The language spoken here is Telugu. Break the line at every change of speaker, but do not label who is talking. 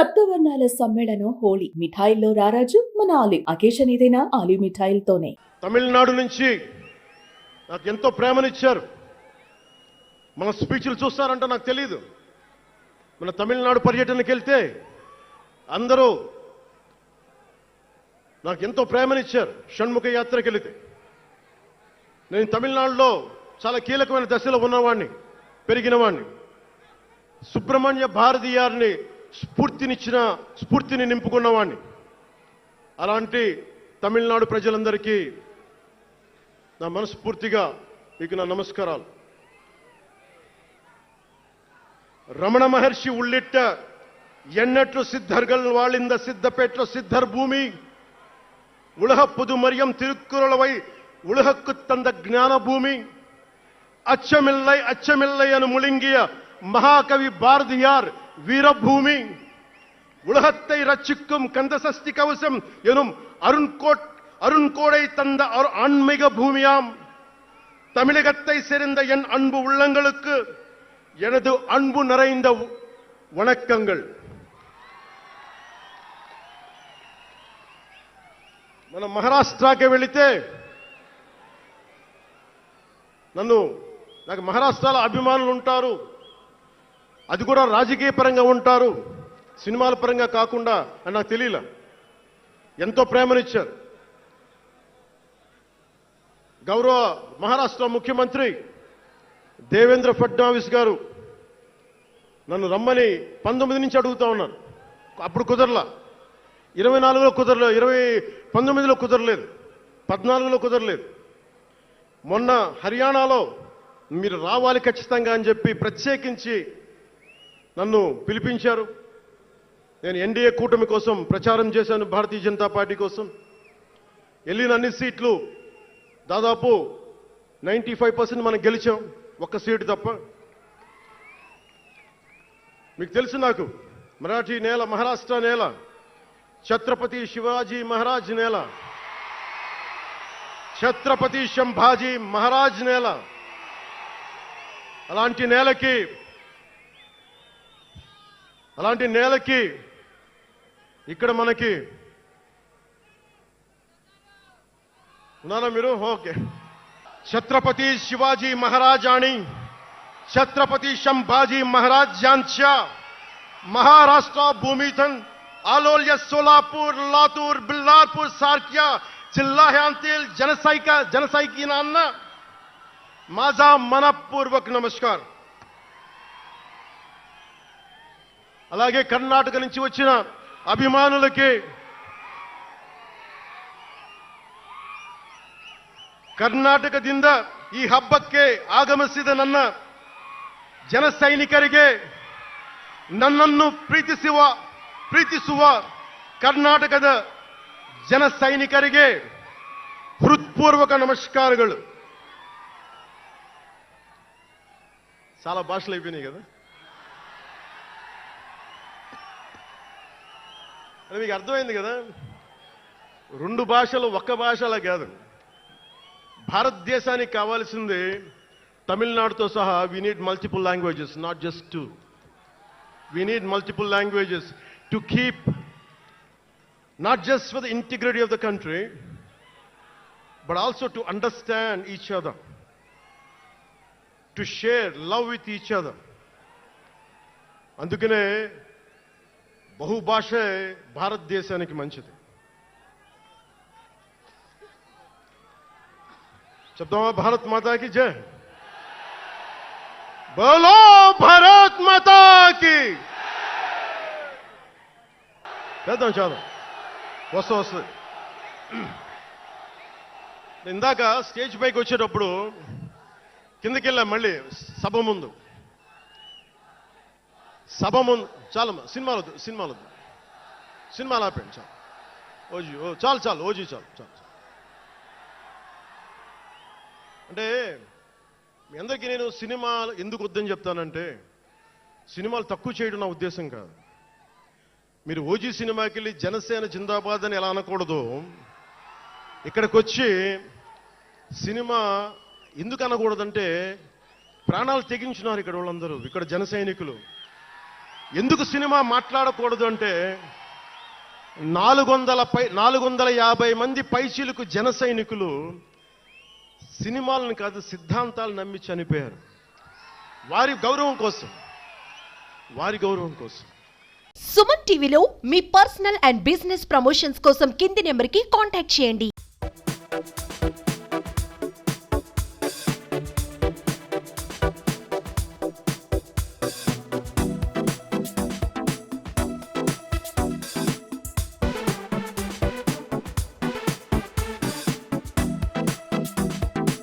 సప్తవర్ణాల సమ్మేళనం హోళీ. మిఠాయిల్లో రారాజు మన ఆలివ్. అకేషన్ ఏదైనా ఆలివ్ మిఠాయిలతోనే.
తమిళనాడు నుంచి నాకు ఎంతో ప్రేమనిచ్చారు. మన స్పీచ్లు చూస్తారంట నాకు తెలియదు. మన తమిళనాడు పర్యటనకి వెళ్తే అందరూ నాకు ఎంతో ప్రేమనిచ్చారు. షణ్ముఖ యాత్రకి వెళితే నేను తమిళనాడులో చాలా కీలకమైన దశలో ఉన్నవాడిని, పెరిగినవాడిని. సుబ్రహ్మణ్య భారతీయారిని స్ఫూర్తిని నింపుకున్నవాడిని. అలాంటి తమిళనాడు ప్రజలందరికీ నా మనస్ఫూర్తిగా మీకు నా నమస్కారాలు. రమణ మహర్షి ఉళ్ళిట్ట ఎన్నట్లు సిద్ధర్గల్ వాళింద సిద్ధపేట్ల సిద్ధర్ భూమి ఉలహ పుదుమరియం తిరుక్కురళవై ఉలహక్కు తంద జ్ఞాన భూమి అచ్చమిల్లై అను ముళింగియ மகாகவி பாரதியார் வீரபூமி உலகத்தை ரட்சிக்கும் கந்தசஷ்டி கவசம் எனும் அருண்கோடை தந்த ஆன்மீக பூமியாம் தமிழகத்தை சேர்ந்த என் அன்பு உள்ளங்களுக்கு எனது அன்பு நிறைந்த வணக்கங்கள். మన మహారాష్ట్రకి వెళితే నాకు మహారాష్ట్రలో అభిమానులు ఉంటారు. అది కూడా రాజకీయ పరంగా ఉంటారు, సినిమాల పరంగా కాకుండా అని నాకు తెలియలే. ఎంతో ప్రేమనిచ్చారు. గౌరవ మహారాష్ట్ర ముఖ్యమంత్రి దేవేంద్ర ఫడ్నవీస్ గారు నన్ను రమ్మని 19 నుంచి అడుగుతా ఉన్నారు. అప్పుడు కుదరలా, 24లో కుదరలేదు, 19లో కుదరలేదు, 14లో కుదరలేదు. మొన్న హర్యానాలో మీరు రావాలి ఖచ్చితంగా అని చెప్పి ప్రత్యేకించి నన్ను పిలిపించారు. నేను ఎన్డీఏ కూటమి కోసం ప్రచారం చేశాను, భారతీయ జనతా పార్టీ కోసం. వెళ్ళిన అన్ని సీట్లు దాదాపు 95% మనం గెలిచాం, ఒక్క సీటు తప్ప. మీకు తెలుసు, నాకు మరాఠీ నేల, మహారాష్ట్ర నేల, ఛత్రపతి శివాజీ మహారాజ్ నేల, ఛత్రపతి సంభాజీ మహారాజ్ నేల. అలాంటి నేలకి ఇక్కడ మనకి ఉన్నారా మీరు? ఓకే. ఛత్రపతి శివాజీ మహారాజ్ आणि छत्रपती संभाजी महाराज यांच्या महाराष्ट्र भूमीतून आलोल्य सोलापूर, लातूर, बिल्लारपूर सारख्या जिल्ह्यांतील जनसैनिकांना माझा मनपूर्वक नमस्कार. అలాగే కర్ణాటక నుంచి వచ్చిన అభిమానులకి, ಕರ್ನಾಟಕದಿಂದ ಈ ಹಬ್ಬಕ್ಕೆ ಆಗಮಿಸಿದ ನನ್ನ ಜನ ಸೈನಿಕರಿಗೆ, ನನ್ನನ್ನು ಪ್ರೀತಿಸುವ ಕರ್ನಾಟಕದ ಜನ ಸೈನಿಕರಿಗೆ హృత్పూర్వక నమస్కారాలు. చాలా భాషలు అయిపోయినాయి కదా. అది మీకు అర్థమైంది కదా. 2 భాషలు ఒక్క భాషలా కాదు. భారతదేశానికి కావాల్సింది తమిళనాడుతో సహా we need multiple languages, not just 2. We need multiple languages to keep, not just for the integrity of the country, but also to understand each other, to share love with each other. అందుకనే బహుభాష భారతదేశానికి మంచిది. చెప్తామా? భారత్ మాతా కి జై. బోలో భారత్ మాతా కి. చేద్దాం చేద్దాం, వస్తుంది. ఇందాక స్టేజ్ పైకి వచ్చేటప్పుడు కిందకి వెళ్ళా, మళ్ళీ సభ ముందు చాలా సినిమాలు ఆపండి. చాలు ఓజీ చాలు. అంటే మీ అందరికీ నేను సినిమాలు ఎందుకు వద్దని చెప్తానంటే, సినిమాలు తక్కువ చేయడం నా ఉద్దేశం కాదు. మీరు ఓజీ సినిమాకి వెళ్ళి జనసేన జిందాబాద్ అని ఎలా అనకూడదు, ఇక్కడికి వచ్చి సినిమా ఎందుకు అనకూడదంటే, ప్రాణాలు తెగించినారు ఇక్కడ వాళ్ళందరూ, ఇక్కడ జన సైనికులు. ఎందుకు సినిమా మాట్లాడకూడదు అంటే 450 మంది పైచీలకు జన సైనికులు సినిమాలను కాదు సిద్ధాంతాలు నమ్మి చనిపోయారు. వారి గౌరవం కోసం.
సుమన్ టీవీలో మీ పర్సనల్ అండ్ బిజినెస్ ప్రమోషన్స్ కోసం కింది నెంబర్కి కాంటాక్ట్ చేయండి.